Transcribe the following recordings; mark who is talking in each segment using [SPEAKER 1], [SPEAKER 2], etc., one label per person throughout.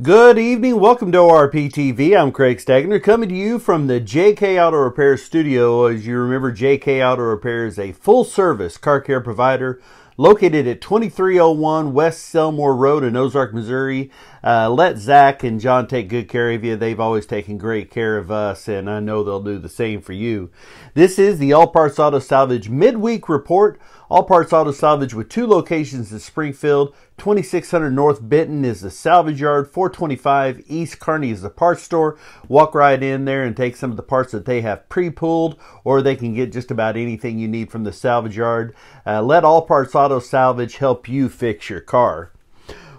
[SPEAKER 1] Good evening, welcome to ORP-TV. I'm Craig Stagner, coming to you from the JK Auto Repair studio. As you remember, JK Auto Repair is a full-service car care provider located at 2301 West Selmore Road in Ozark, Missouri. Let Zach and John take good care of you. They've always taken great care of us, and I know they'll do the same for you. This is the All Parts Auto Salvage Midweek Report. All Parts Auto Salvage with 2 locations in Springfield. 2600 North Benton is the salvage yard. 425 East Kearney is the parts store. Walk right in there and take some of the parts that they have pre-pulled, or they can get just about anything you need from the salvage yard. Let All Parts Auto Salvage help you fix your car.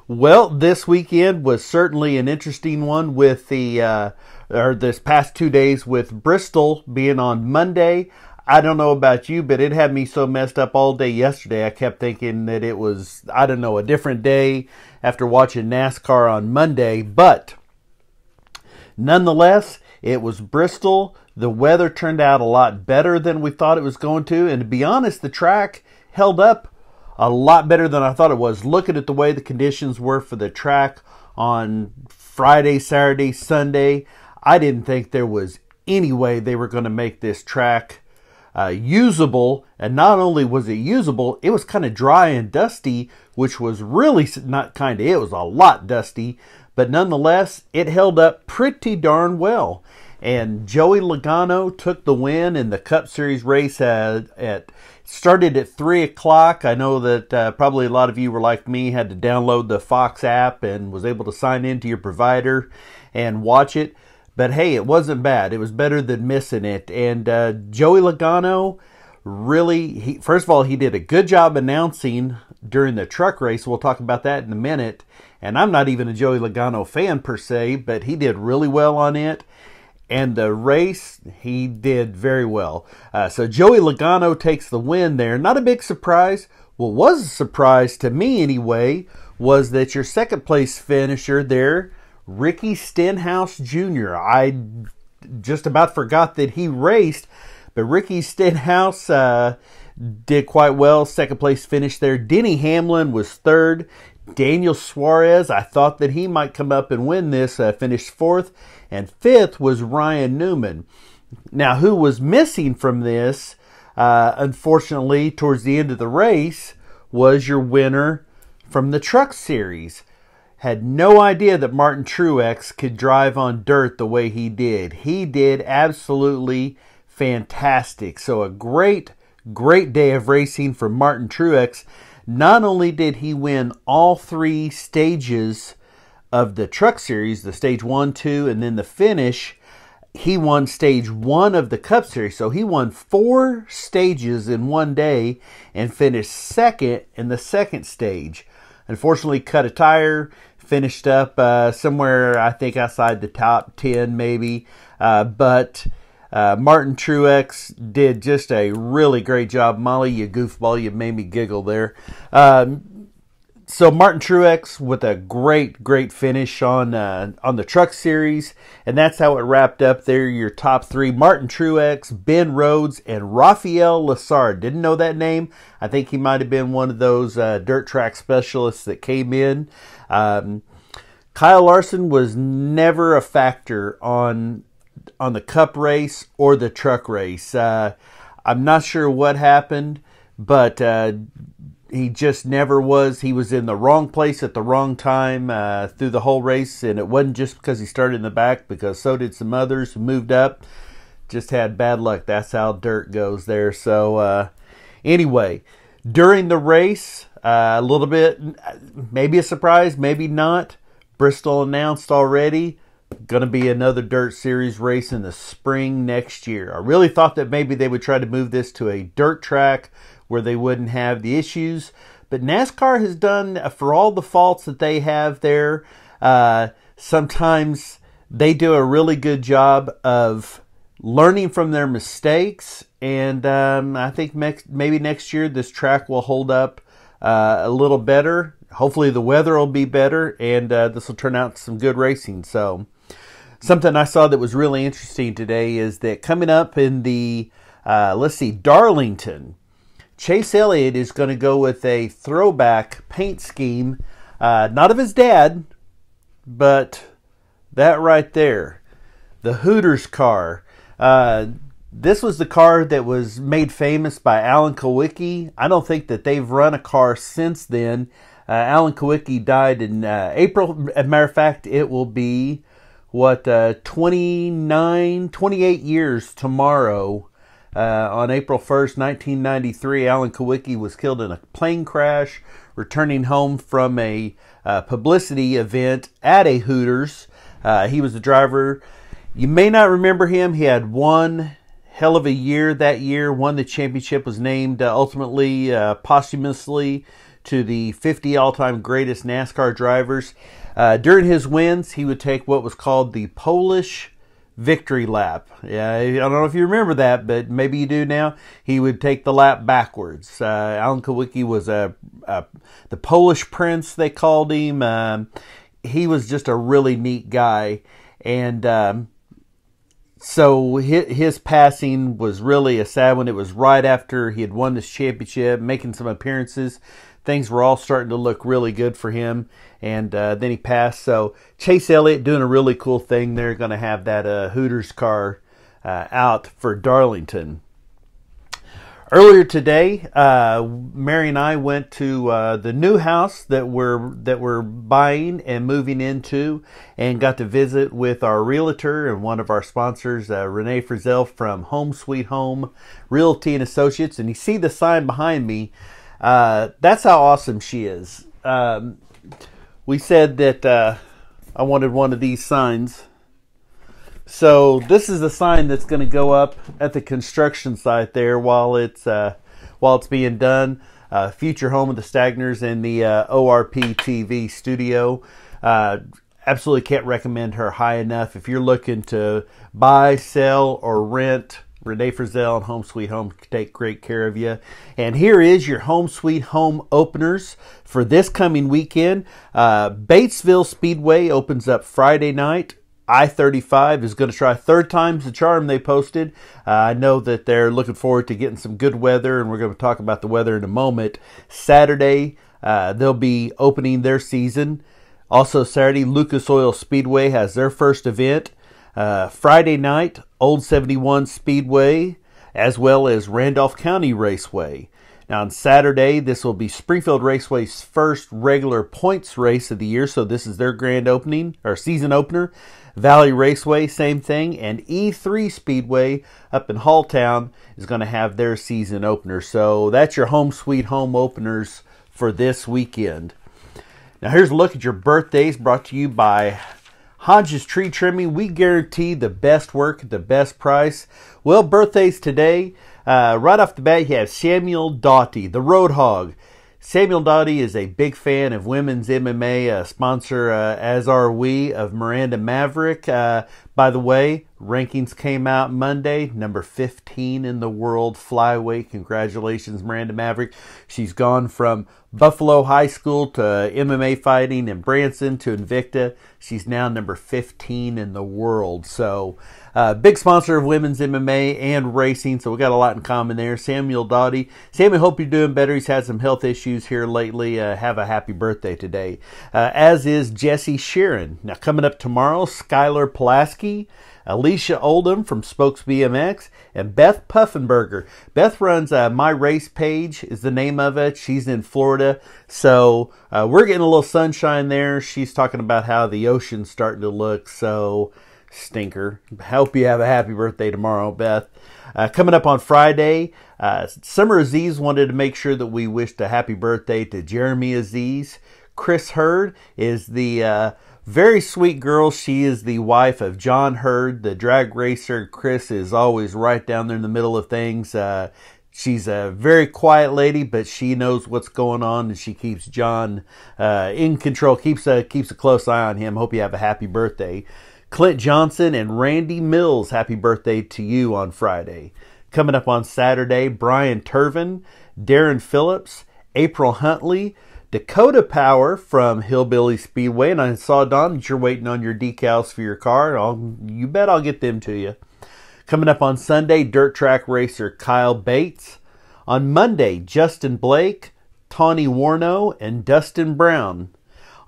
[SPEAKER 1] Well, this weekend was certainly an interesting one with this past 2 days with Bristol being on Monday. I don't know about you, but it had me so messed up all day yesterday. I kept thinking that it was, I don't know, a different day after watching NASCAR on Monday. But nonetheless, it was Bristol. The weather turned out a lot better than we thought it was going to. And to be honest, the track held up a lot better than I thought it was. Looking at the way the conditions were for the track on Friday, Saturday, Sunday, I didn't think there was any way they were going to make this track usable. And not only was it usable, it was kind of dry and dusty, which was really not kind of, it was a lot dusty, but nonetheless, it held up pretty darn well. And Joey Logano took the win in the Cup Series race started at 3 o'clock. I know that probably a lot of you were like me, had to download the Fox app and was able to sign into your provider and watch it. But hey, it wasn't bad. It was better than missing it. And Joey Logano really, first of all, he did a good job announcing during the truck race. We'll talk about that in a minute. And I'm not even a Joey Logano fan per se, but he did really well on it. And the race, he did very well. So Joey Logano takes the win there. Not a big surprise. What was a surprise to me anyway was that your second place finisher there, Ricky Stenhouse Jr. I just about forgot that he raced, but Ricky Stenhouse did quite well. Second place finish there. Denny Hamlin was third. Daniel Suarez, I thought that he might come up and win this, finished fourth. And fifth was Ryan Newman. Now, who was missing from this, unfortunately, towards the end of the race, was your winner from the Truck Series. Had no idea that Martin Truex could drive on dirt the way he did. He did absolutely fantastic. So a great, great day of racing for Martin Truex. Not only did he win all 3 stages of the Truck Series, the stage 1, 2, and then the finish, he won stage 1 of the Cup Series. So he won 4 stages in one day and finished second in the second stage. Unfortunately, cut a tire, finished up somewhere, I think, outside the top 10 maybe. But Martin Truex did just a really great job. Molly, you goofball, you made me giggle there. So Martin Truex with a great, great finish on the Truck Series. And that's how it wrapped up there. Your top 3, Martin Truex, Ben Rhodes, and Rafael Lessard. Didn't know that name. I think he might have been one of those dirt track specialists that came in. Kyle Larson was never a factor on the Cup race or the truck race. I'm not sure what happened, but he just never was. He was in the wrong place at the wrong time through the whole race, and it wasn't just because he started in the back, because so did some others who moved up. Just had bad luck. That's how dirt goes there. So anyway, during the race, a little bit, maybe a surprise, maybe not. Bristol announced already, going to be another dirt series race in the spring next year. I really thought that maybe they would try to move this to a dirt track where they wouldn't have the issues. But NASCAR has done, for all the faults that they have there, sometimes they do a really good job of learning from their mistakes. And I think maybe next year this track will hold up a little better. Hopefully the weather will be better, and this will turn out some good racing. So something I saw that was really interesting today is that coming up in the, Darlington, Chase Elliott is going to go with a throwback paint scheme, not of his dad, but that right there, the Hooters car. This was the car that was made famous by Alan Kulwicki. I don't think that they've run a car since then. Alan Kulwicki died in April. As a matter of fact, it will be, 28 years tomorrow. On April 1st, 1993, Alan Kulwicki was killed in a plane crash, returning home from a publicity event at a Hooters. He was the driver. You may not remember him. He had one hell of a year that year, won the championship, was named ultimately posthumously to the 50 all-time greatest NASCAR drivers. During his wins, he would take what was called the Polish victory lap. Yeah, I don't know if you remember that, but maybe you do now. He would take the lap backwards. Alan Kulwicki was the Polish prince, they called him. He was just a really neat guy. And so his passing was really a sad one. It was right after he had won this championship, making some appearances. Things were all starting to look really good for him, and then he passed. So Chase Elliott doing a really cool thing. They're going to have that Hooters car out for Darlington. Earlier today, Mary and I went to the new house that we're buying and moving into, and got to visit with our realtor and one of our sponsors, Renee Frizzell from Home Sweet Home Realty and Associates. And you see the sign behind me. That's how awesome she is. We said that I wanted one of these signs. So this is the sign that's going to go up at the construction site there while it's being done. Future home of the Stagners in the ORP TV studio. Absolutely can't recommend her high enough. If you're looking to buy, sell, or rent, Renee Frizzell and Home Sweet Home can take great care of you. And here is your Home Sweet Home openers for this coming weekend. Batesville Speedway opens up Friday night. I-35 is going to try third time's the charm, they posted. I know that they're looking forward to getting some good weather, and we're going to talk about the weather in a moment. Saturday, they'll be opening their season. Also Saturday, Lucas Oil Speedway has their first event. Friday night, Old 71 Speedway, as well as Randolph County Raceway. Now on Saturday, this will be Springfield Raceway's first regular points race of the year, so this is their grand opening, or season opener. Valley Raceway, same thing, and E3 Speedway up in Halltown is going to have their season opener. So that's your Home Sweet Home openers for this weekend. Now here's a look at your birthdays, brought to you by Hodges Tree Trimming. We guarantee the best work at the best price. Well, birthdays today, right off the bat, you have Samuel Doughty, the Road Hog. Samuel Doughty is a big fan of women's MMA, sponsor, as are we, of Miranda Maverick. By the way, rankings came out Monday, number 15 in the world flyweight. Congratulations, Miranda Maverick. She's gone from Buffalo High School to MMA fighting in Branson to Invicta. She's now number 15 in the world. So, big sponsor of women's MMA and racing. So we got a lot in common there. Samuel Doughty. Samuel, hope you're doing better. He's had some health issues here lately. Have a happy birthday today. As is Jesse Sheeran. Now coming up tomorrow, Skylar Pulaski. Alicia Oldham from Spokes BMX, and Beth Puffenberger. Beth runs My Race Page is the name of it. She's in Florida, so we're getting a little sunshine there. She's talking about how the ocean's starting to look so stinker. Hope you have a happy birthday tomorrow, Beth. Coming up on Friday, Summer Aziz wanted to make sure that we wished a happy birthday to Jeremy Aziz. Chris Hurd is the very sweet girl. She is the wife of John Hurd, the drag racer. Chris is always right down there in the middle of things. She's a very quiet lady, but she knows what's going on, and she keeps John in control, keeps a close eye on him. Hope you have a happy birthday. Clint Johnson and Randy Mills, happy birthday to you on Friday. Coming up on Saturday, Brian Turvin, Darren Phillips, April Huntley, Dakota Power from Hillbilly Speedway. And I saw, Don, that you're waiting on your decals for your car. You bet I'll get them to you. Coming up on Sunday, dirt track racer Kyle Bates. On Monday, Justin Blake, Tawny Warno, and Dustin Brown.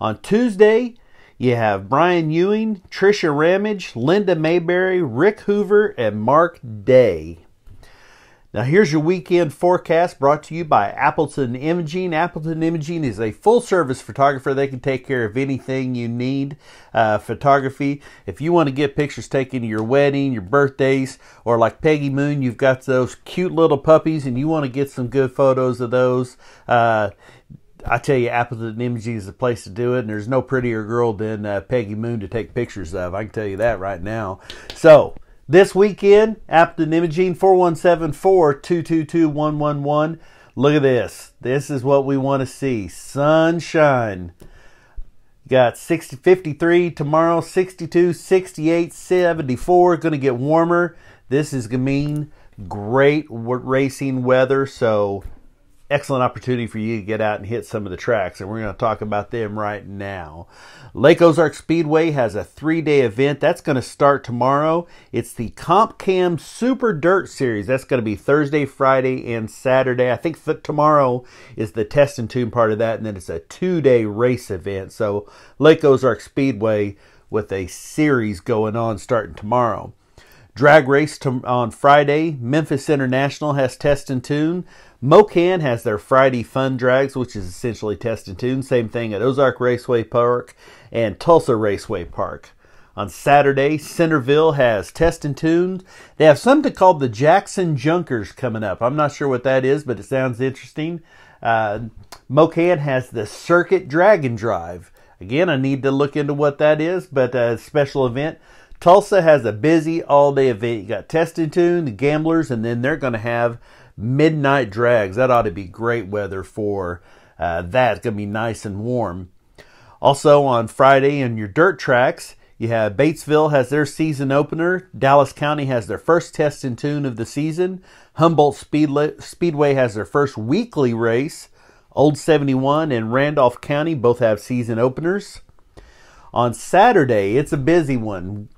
[SPEAKER 1] On Tuesday, you have Brian Ewing, Trisha Ramage, Linda Mayberry, Rick Hoover, and Mark Day. Now here's your weekend forecast brought to you by Appleton Imaging. Appleton Imaging is a full-service photographer. They can take care of anything you need photography. If you want to get pictures taken of your wedding, your birthdays, or like Peggy Moon, you've got those cute little puppies and you want to get some good photos of those, I tell you, Appleton Imaging is the place to do it, and there's no prettier girl than Peggy Moon to take pictures of. I can tell you that right now. So, this weekend, Appleton Imaging, 417-422-2111. Look at this. This is what we want to see. Sunshine. Got 53 tomorrow, 62, 68, 74. Going to get warmer. This is going to mean great racing weather, so excellent opportunity for you to get out and hit some of the tracks, and we're going to talk about them right now. Lake Ozark Speedway has a 3-day event. That's going to start tomorrow. It's the Comp Cam Super Dirt Series. That's going to be Thursday, Friday, and Saturday. I think tomorrow is the test and tune part of that, and then it's a 2-day race event. So Lake Ozark Speedway with a series going on starting tomorrow. Drag race on Friday. Memphis International has test and tune. Mocan has their Friday Fun Drags, which is essentially test and tune. Same thing at Ozark Raceway Park and Tulsa Raceway Park. On Saturday, Centerville has test and tune. They have something called the Jackson Junkers coming up. I'm not sure what that is, but it sounds interesting. Mocan has the Circuit Drag and Drive. Again, I need to look into what that is, but a special event. Tulsa has a busy all-day event. You got test and tune, the gamblers, and then they're going to have midnight drags. That ought to be great weather for that. It's going to be nice and warm. Also on Friday in your dirt tracks, you have Batesville has their season opener. Dallas County has their first test and tune of the season. Humboldt Speedway has their first weekly race. Old 71 and Randolph County both have season openers. On Saturday, it's a busy one.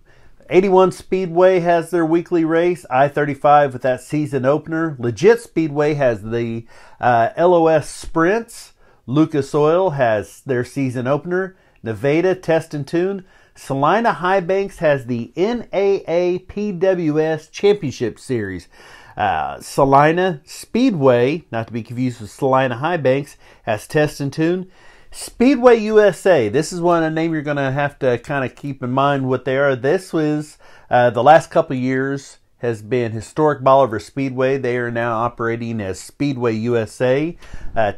[SPEAKER 1] 81 Speedway has their weekly race. I-35 with that season opener. Legit Speedway has the LOS Sprints. Lucas Oil has their season opener. Nevada Test and Tune. Salina High Banks has the NAA PWS Championship Series. Salina Speedway, not to be confused with Salina High Banks, has Test and Tune. Speedway USA, this is one a name you're going to have to kind of keep in mind what they are. This was the last couple of years has been Historic Bolivar Speedway. They are now operating as Speedway USA.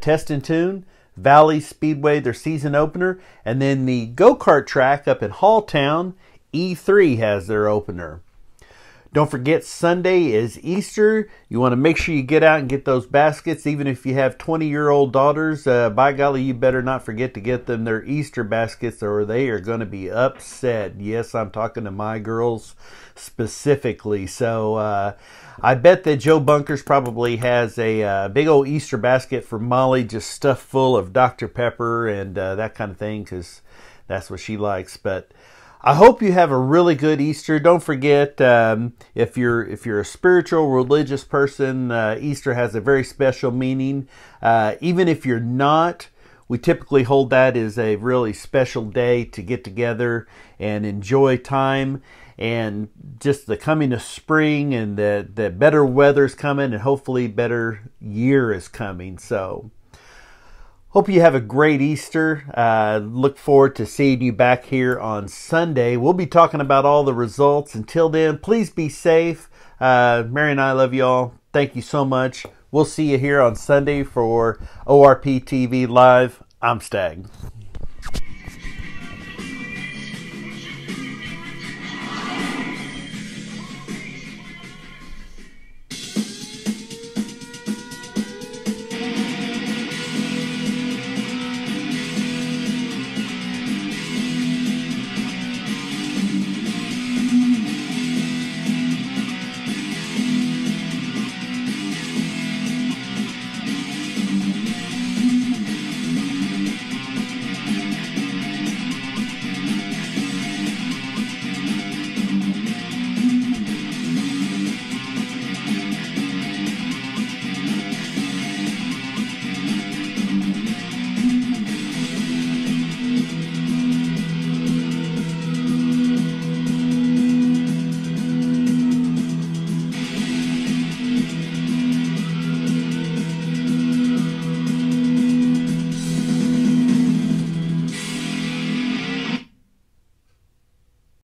[SPEAKER 1] Test and Tune, Valley Speedway, their season opener, and then the go-kart track up in Halltown, E3 has their opener. Don't forget, Sunday is Easter. You want to make sure you get out and get those baskets. Even if you have 20-year-old daughters, by golly, you better not forget to get them their Easter baskets or they are going to be upset. Yes, I'm talking to my girls specifically. So I bet that Joe Bunkers probably has a big old Easter basket for Molly, just stuffed full of Dr. Pepper and that kind of thing, because that's what she likes. But I hope you have a really good Easter. Don't forget, if you're a spiritual, religious person, Easter has a very special meaning. Even if you're not, We typically hold that as a really special day to get together and enjoy time, and just the coming of spring, and the better weather's coming, and hopefully better year is coming. So hope you have a great Easter. Look forward to seeing you back here on Sunday. We'll be talking about all the results. Until then, please be safe. Mary and I love you all. Thank you so much. We'll see you here on Sunday for ORP TV Live. I'm Stag.